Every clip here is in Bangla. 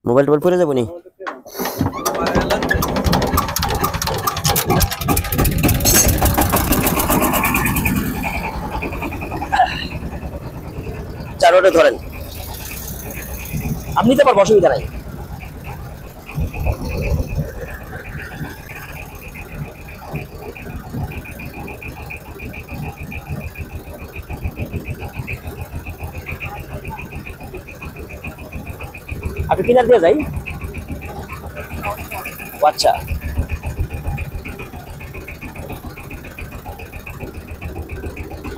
মোবাইল টোবাইল পরে যাবো নি? চারোটা ধরেন, আপনি তো আমার অসুবিধা নাই। আপনি কিনার দিয়ে যাই। ও আচ্ছা,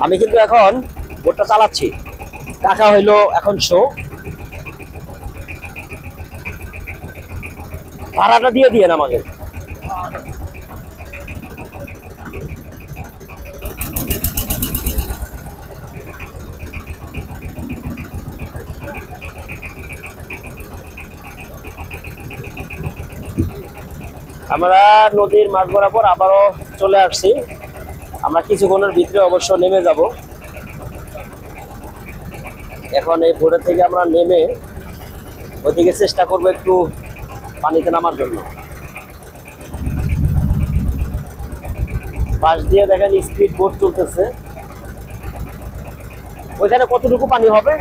আমি কিন্তু এখন বোটটা চালাচ্ছি, টাকা হইলো এখন শো, ভাড়াটা দিয়ে দিয়েন আমাকে। আমরা নদীর মাঝ বরাবর আবারও চলে আসছি। আমরা কিছুক্ষণের ভিতরে অবশ্য নেমে যাব। এখন এই বোটের থেকে আমরা নেমে ওইদিকে চেষ্টা করবো একটু পানিতে নামার জন্য। পাশ দিয়ে দেখেন স্পিড বোট চলতেছে। ওইখানে কতটুকু পানি হবে?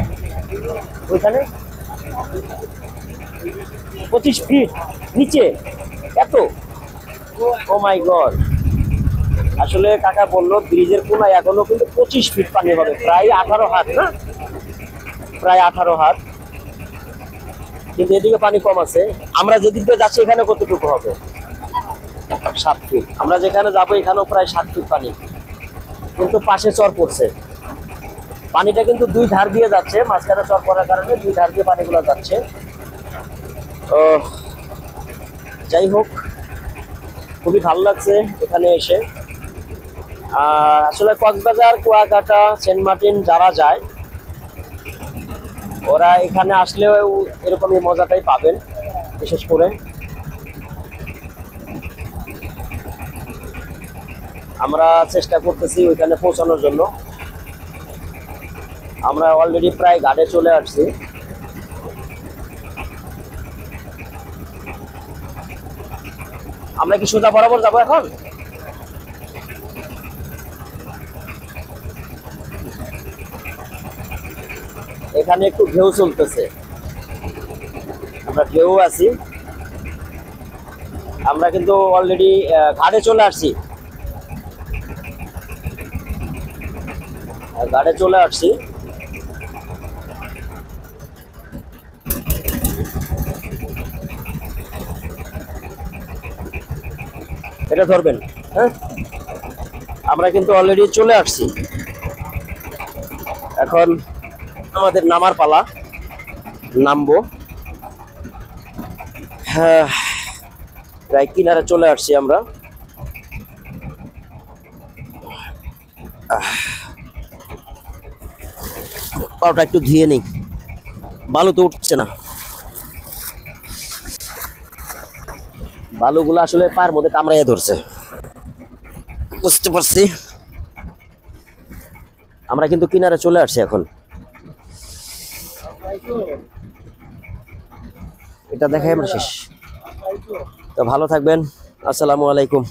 ওইখানে 25 ফিট নিচে, এত? ও মাই গড! আসলে কাকা বললো ব্রিজের কোনায় এখনো কিন্তু 25 ফিট পানি হবে, প্রায় 18 হাত, না প্রায় 18 হাত, কিন্তু এদিকে পানি কম আছে। আমরা যেদিকে যাচ্ছি এখানে কতটুকু হবে? 7 ফিট। আমরা যেখানে যাবো এখানেও প্রায় 7 ফিট পানি, কিন্তু পাশে চর পড়ছে। পানিটা কিন্তু দুই ধার দিয়ে যাচ্ছে, মাঝখানে চর পড়ার কারণে দুই ধার দিয়ে পানিগুলো যাচ্ছে। যাই হোক, খুবই ভালো লাগছে এখানে এসে। আসলে কক্সবাজার, কুয়াকাটা, সেন্ট মার্টিন যারা যায় ওরা এখানে আসলেও এরকমই মজাটাই পাবেন। বিশেষ করে আমরা চেষ্টা করতেছি ওইখানে পৌঁছানোর জন্য। আমরা অলরেডি প্রায় ঘাটে চলে আসছি। আমরা কি সোজা বরাবর যাবো এখন? এখানে একটু ঢেউ চলতেছে, আমরা ঢেউ আছি। আমরা কিন্তু অলরেডি ঘাটে চলে আসছি, ঘাটে চলে আসছি। এটা ধরবেন, হ্যাঁ? আমরা কিন্তু অলরেডি চলে আসছি। এখন আমাদের নামার পালা, নামবো। হ্যাঁ, প্রায় কিনারে চলে আসছি আমরা। পাওটা একটু ধুয়ে নিই, বালু তো উঠছে না। বালুগুলো আসলে পায়ের মধ্যে কামড়াইয়া ধরছে, বুঝতে পারছি। আমরা কিন্তু কিনারে চলে আসছি এখন। এটা দেখাই আমরা শেষ। তো ভালো থাকবেন, আসসালামু আলাইকুম।